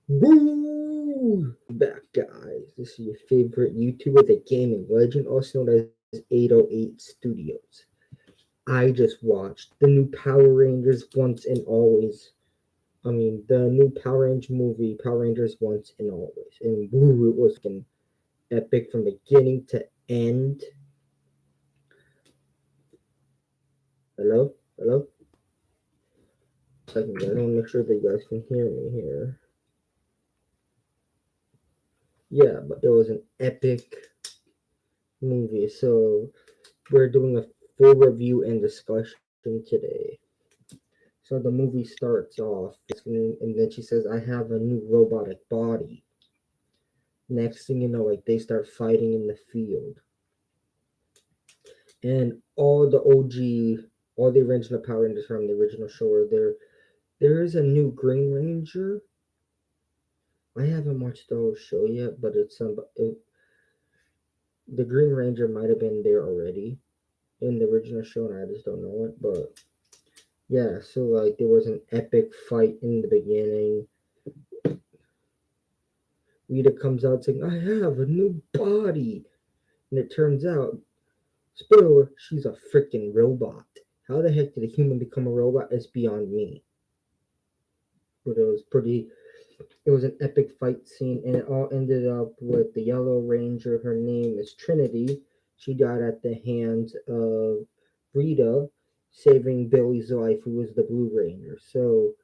Boo! Back, guys. This is your favorite YouTuber, the gaming legend, also known as 808 Studios. I just watched the new Power Rangers Once and Always. The new Power Rangers movie, Power Rangers Once and Always. And woo, it was fucking epic from beginning to end. Hello? Hello? Second, I want to make sure that you guys can hear me here. Yeah, but it was an epic movie. So we're doing a full review and discussion today. So the movie starts off, and then she says, "I have a new robotic body." Next thing you know, like they start fighting in the field, and all the original Power Rangers from the original show are there. There is a new Green Ranger. I haven't watched the whole show yet, but the Green Ranger might have been there already in the original show, and I just don't know it. But yeah, so like there was an epic fight in the beginning. Rita comes out saying, "I have a new body." And it turns out, spoiler, she's a freaking robot. How the heck did a human become a robot? It's beyond me. But it was an epic fight scene, and it all ended up with the Yellow Ranger. Her name is Trinity. She died at the hands of Rita, saving Billy's life, who was the Blue Ranger. So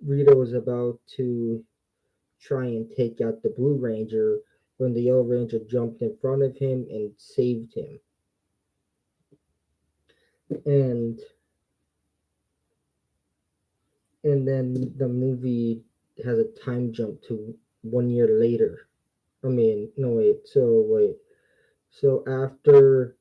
Rita was about to try and take out the Blue Ranger when the Yellow Ranger jumped in front of him and saved him. And and then the movie has a time jump to 1 year later. No wait. So after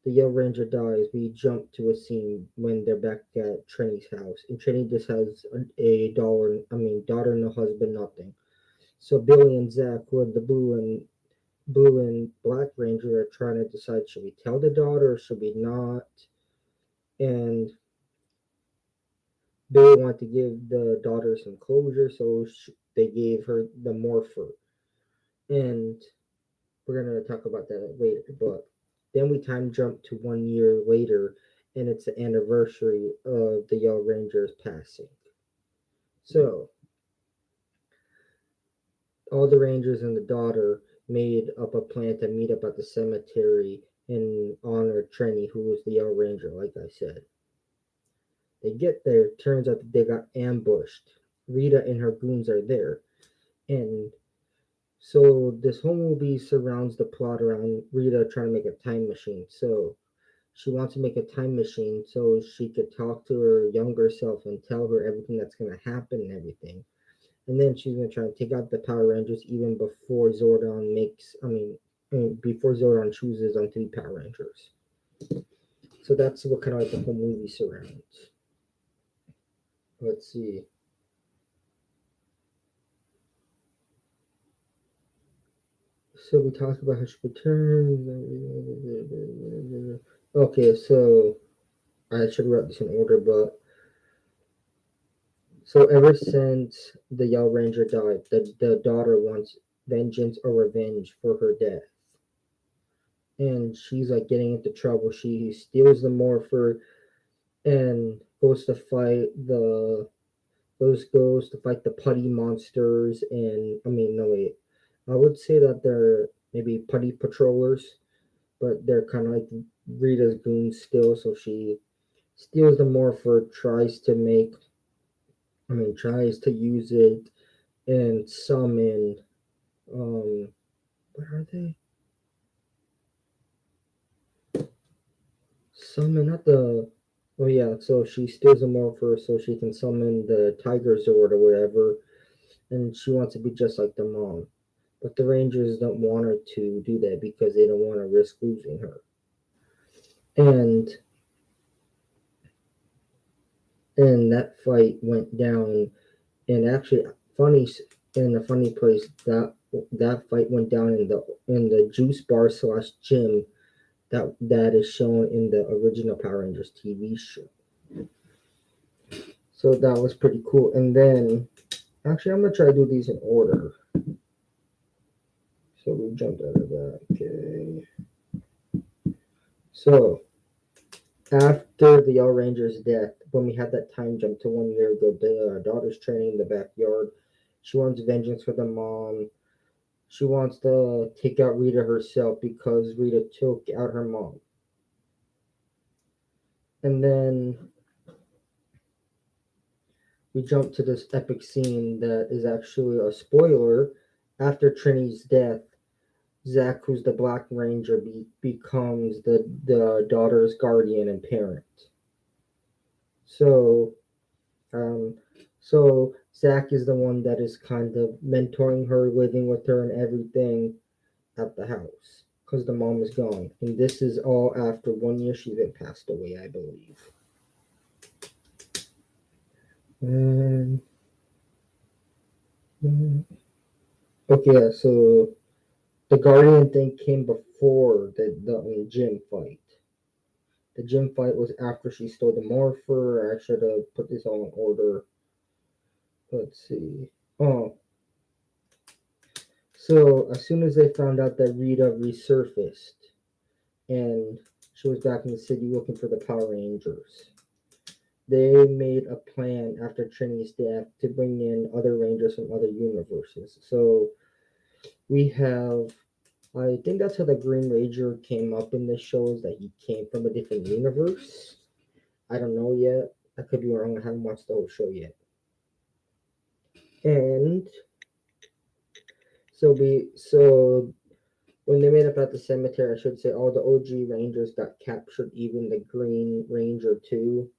the Yellow Ranger dies, we jump to a scene when they're back at Trinity's house, and Trinity just has a daughter, no husband, nothing. So Billy and Zach, with the Blue and Black Ranger, are trying to decide, should we tell the daughter or should we not? And Billy wanted to give the daughter some closure, so they gave her the morpher. And we're going to talk about that later. But then we time jump to 1 year later, and it's the anniversary of the Yellow Ranger's passing. So all the Rangers and the daughter made up a plan to meet up at the cemetery and honor Trini, who was the Yellow Ranger, like I said. They get there, turns out that they got ambushed. Rita and her goons are there. And so this whole movie surrounds the plot around Rita trying to make a time machine. So she wants to make a time machine so she could talk to her younger self and tell her everything that's going to happen and everything. And then she's going to try to take out the Power Rangers even before before Zordon chooses on three Power Rangers. So that's what kind of like the whole movie surrounds. Let's see. So we talked about how she returns. Okay, so I should write this in order, but so ever since the Yellow Ranger died, the daughter wants vengeance or revenge for her death. And she's like getting into trouble. She steals the morpher and goes to fight the putty monsters. And no wait, I would say that they're maybe putty patrollers, but they're kind of like Rita's goons still. So she steals the morpher, tries to use it and summon. What are they? Summon, not the. Oh yeah, so she steals the morpher so she can summon the Tiger Zord or whatever, and she wants to be just like the mom. But the Rangers don't want her to do that because they don't want to risk losing her. And and that fight went down, and actually, funny in a funny place that fight went down in the juice bar slash gym that is shown in the original Power Rangers TV show. So that was pretty cool. And then Actually, I'm gonna try to do these in order. So we jumped out of that. Okay. So after the Yellow Ranger's death, when we had that time jump to 1 year ago, the daughter's training in the backyard. She wants vengeance for the mom. She wants to take out Rita herself because Rita took out her mom. And then we jump to this epic scene that is actually a spoiler. After Trinity's death, Zach, who's the Black Ranger, becomes the daughter's guardian and parent. So, um, so Zach is the one that is kind of mentoring her, living with her, and everything at the house because the mom is gone. And this is all after 1 year she's been passed away, I believe. And okay, yeah, so the Guardian thing came before the gym fight. The gym fight was after she stole the morpher. I should have put this all in order. Let's see. Oh, so as soon as they found out that Rita resurfaced and she was back in the city looking for the Power Rangers, they made a plan after Trinity's death to bring in other Rangers from other universes. So we have, I think that's how the Green Ranger came up in this show, is that he came from a different universe. I don't know yet. I could be wrong. I haven't watched the whole show yet. And so when they made up at the cemetery, I should say all the OG Rangers got captured, even the Green Ranger too.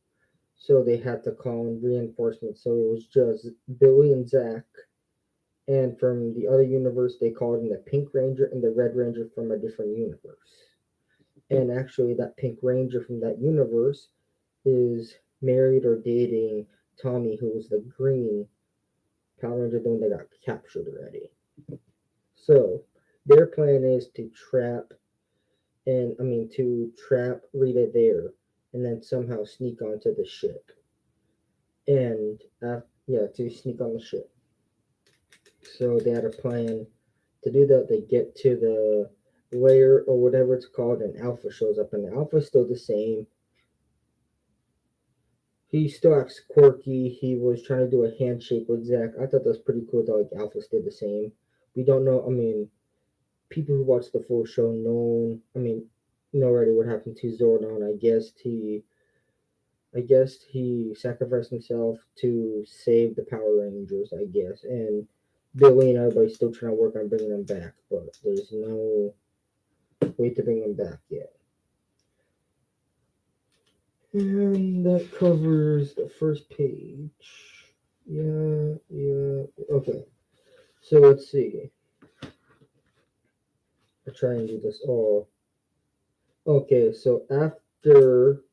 So they had to call in reinforcements. So it was just Billy and Zach. And from the other universe, they called in the Pink Ranger and the Red Ranger from a different universe. And actually, that Pink Ranger from that universe is married or dating Tommy, who was the Green Power Ranger, the one that got captured already. So their plan is to trap Rita there, and then somehow sneak onto the ship. And yeah, to sneak on the ship. So they had a plan to do that. They get to the layer or whatever it's called, and Alpha shows up, and Alpha's still the same. He still acts quirky. He was trying to do a handshake with Zach. I thought that was pretty cool that like Alpha stayed the same. We don't know. I mean, people who watch the full show know already what happened to Zordon. I guess he sacrificed himself to save the Power Rangers. I guess, and Billy and everybody's still trying to work on bringing them back, but there's no way to bring them back yet. And that covers the first page. Yeah, yeah. Okay. So let's see. I'll try and do this all. Okay, so after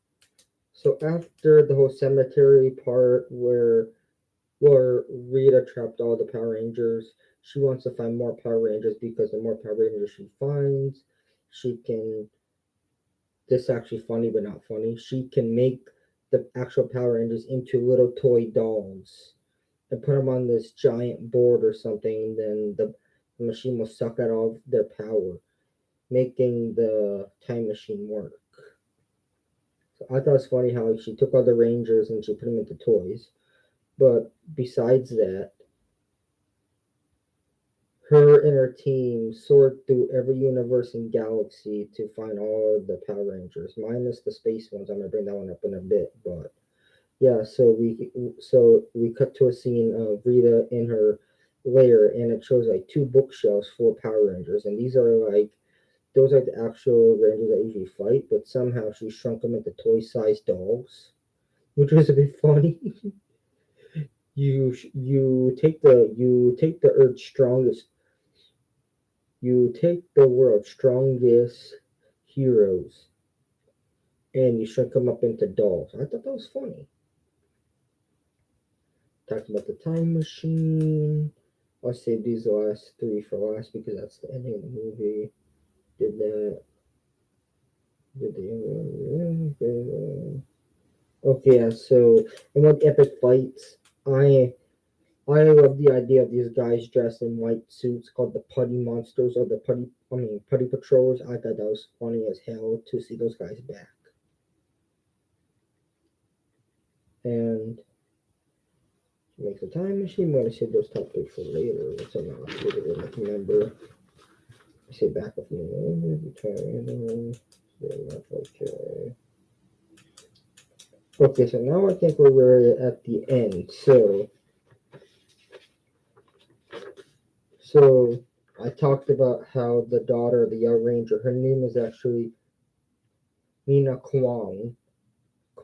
the whole cemetery part where Rita trapped all the Power Rangers, she wants to find more Power Rangers because the more Power Rangers she finds, she can, this is actually funny but not funny. She can make the actual Power Rangers into little toy dolls and put them on this giant board or something. Then the machine will suck out all their power, making the time machine work. So I thought it was funny how she took all the Rangers and she put them into toys. But besides that, her and her team soared through every universe and galaxy to find all of the Power Rangers, minus the space ones. I'm gonna bring that one up in a bit, but yeah. So we cut to a scene of Rita in her lair, and it shows like two bookshelves full of Power Rangers, and these are like those are the actual Rangers that usually fight, but somehow she shrunk them into toy-sized dolls, which was a bit funny. You take the Earth's strongest you take the world's strongest heroes and you shrink them up into dolls. I thought that was funny. Talking about the time machine. I'll save these last three for last because that's the ending of the movie. Did that. Did the okay? Yeah. So in one of the epic fights, I I love the idea of these guys dressed in white suits called the Putty Monsters or the Putty Patrollers. I thought that was funny as hell to see those guys back. And she makes a time machine. I'm gonna save those top three for later. What's on the Twitter? I can remember. I say back with me. Okay. Okay, so now I think we're at the end. So I talked about how the daughter of the Young Ranger, her name is actually Mina Kwan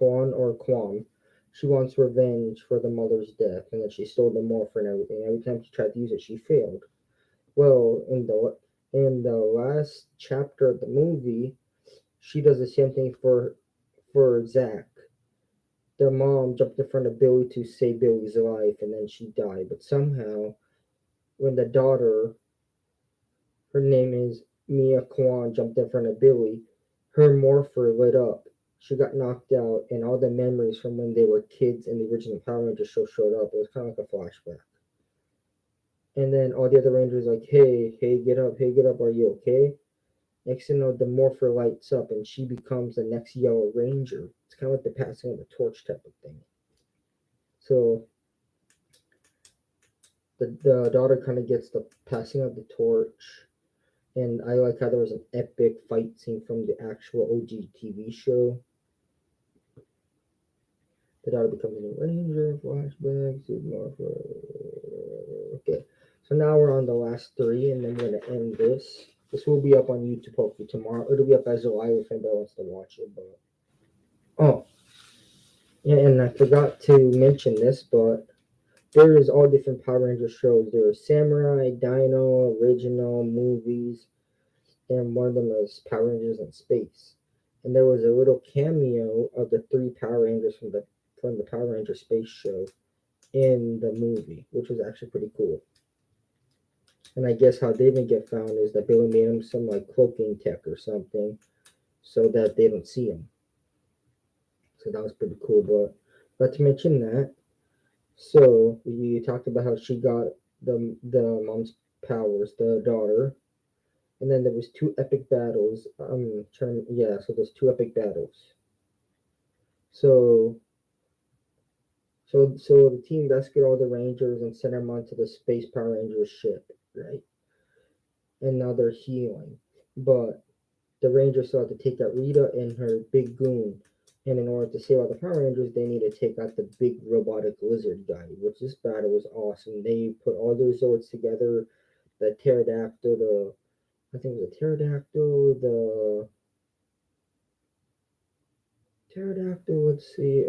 or Kwam. She wants revenge for the mother's death, and that she stole the morph and everything. Every time she tried to use it, she failed. Well, in the last chapter of the movie, she does the same thing for Zach. The mom jumped in front of Billy to save Billy's life, and then she died. But somehow, when the daughter, her name is Mia Kwan, jumped in front of Billy, her morpher lit up. She got knocked out, and all the memories from when they were kids in the original Power Rangers show showed up. It was kind of like a flashback. And then all the other Rangers like, hey, get up, are you okay? Next thing you know, the morpher lights up, and she becomes the next Yellow Ranger. It's kind of like the passing of the torch type of thing. So the daughter kind of gets the passing of the torch, and I like how there was an epic fight scene from the actual OG TV show. The daughter becomes a new ranger, flashbacks, okay. So now we're on the last three, and then we're gonna end this. This will be up on YouTube hopefully tomorrow. It'll be up as a live if anybody wants to watch it. But oh, yeah, and I forgot to mention this, but there is all different Power Ranger shows. There is Samurai, Dino, original movies, and one of them is Power Rangers in Space. And there was a little cameo of the three Power Rangers from the Power Ranger Space show in the movie, which was actually pretty cool. And I guess how they didn't get found is that Billy made him some like cloaking tech or something so that they don't see him. So that was pretty cool. But not to mention that, so you talked about how she got the mom's powers, the daughter, and then there was two epic battles. So there's two epic battles. So so the team rescued all the Rangers and sent them onto the Space Power Rangers ship, right? And now they're healing. But the Rangers still have to take out Rita and her big goon. And in order to save all the Power Rangers, they need to take out the big robotic lizard guy, which this battle was awesome. They put all their Zords together, the pterodactyl, I think it was a pterodactyl, let's see,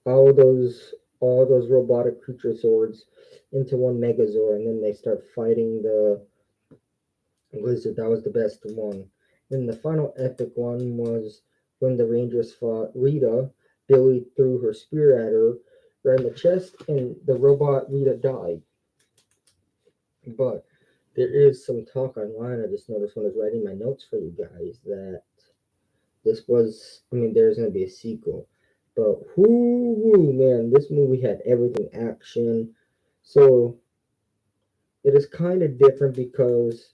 all those robotic creature Zords into one Megazord, and then they start fighting the lizard. That was the best one. And the final epic one was when the Rangers fought Rita. Billy threw her spear at her right in the chest, and the robot Rita died. But there is some talk online. I just noticed when I was writing my notes for you guys that there's going to be a sequel. But whoo, man, this movie had everything action. So it is kind of different because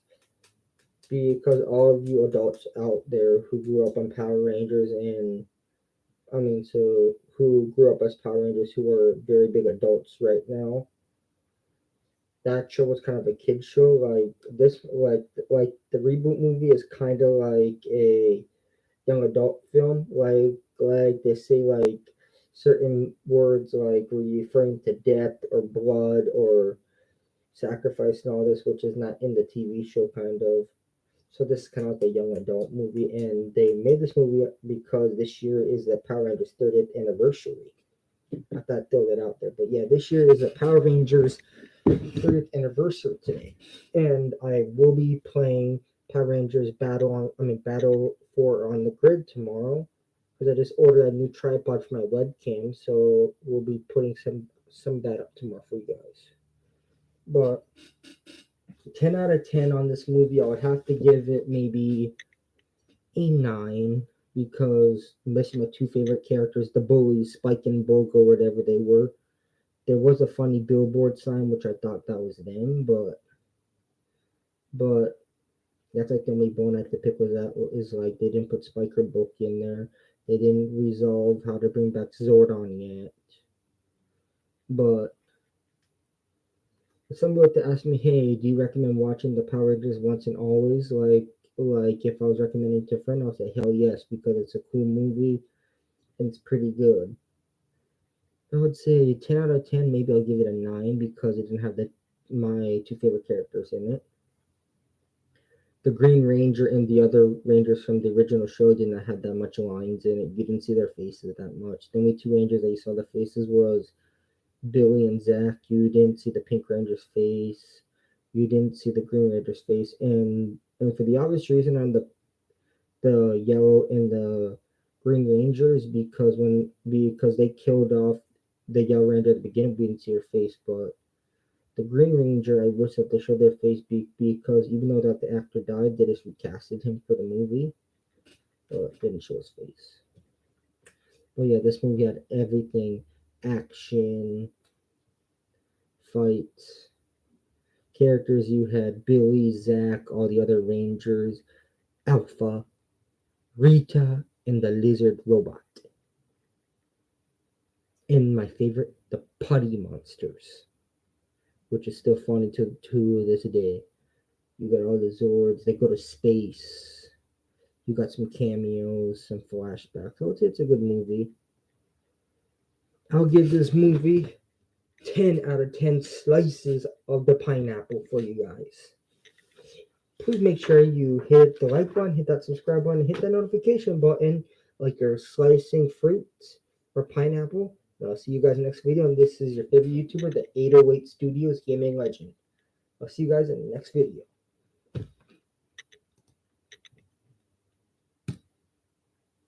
all of you adults out there who grew up on Power Rangers and who grew up as Power Rangers who are very big adults right now. That show was kind of a kid show. Like the reboot movie is kind of like a young adult film. Like they say like certain words like referring to death or blood or sacrifice and all this, which is not in the TV show kind of. So this is kind of like a young adult movie, and they made this movie because this year is the Power Rangers 30th anniversary. I thought I'd throw that out there, but yeah, this year is the Power Rangers 30th anniversary today, and I will be playing Power Rangers Battle for on the grid tomorrow because I just ordered a new tripod for my webcam, so we'll be putting some of that up tomorrow for you guys. But 10 out of 10 on this movie, I would have to give it maybe a 9. because missing my two favorite characters, the bullies, Spike and Bulk or whatever they were. There was a funny billboard sign which I thought that was them, but that's like the only bone I have to pick with that is like they didn't put Spike or Bulk in there. They didn't resolve how to bring back Zordon yet. But if somebody were to ask me, hey, do you recommend watching the Power Rangers once and always? Like if I was recommending to a friend, I'll say hell yes because it's a cool movie and it's pretty good. I would say 10 out of 10. Maybe I'll give it a 9 because it didn't have my two favorite characters in it. The Green Ranger and the other Rangers from the original show did not have that much lines in it. You didn't see their faces that much. The only two Rangers that you saw the faces was Billy and Zach. You didn't see the Pink Ranger's face. You didn't see the Green Ranger's face. And for the obvious reason on the yellow and the Green Rangers because they killed off the Yellow Ranger at the beginning, we didn't see her face, but the Green Ranger, I wish that they showed their face because even though that the actor died, they just recasted him for the movie, but didn't show his face. But yeah, this movie had everything: action, fights, characters. You had Billy, Zach, all the other Rangers, Alpha, Rita, and the lizard robot. And my favorite, the putty monsters, which is still fun to this day. You got all the Zords. They go to space. You got some cameos, some flashbacks. So it's a good movie. I'll give this movie 10 out of 10 slices of the pineapple for you guys. Please make sure you hit the like button, hit that subscribe button, hit that notification button like you're slicing fruits or pineapple. And I'll see you guys in the next video. And this is your favorite YouTuber, the 808 Studios Gaming Legend. I'll see you guys in the next video.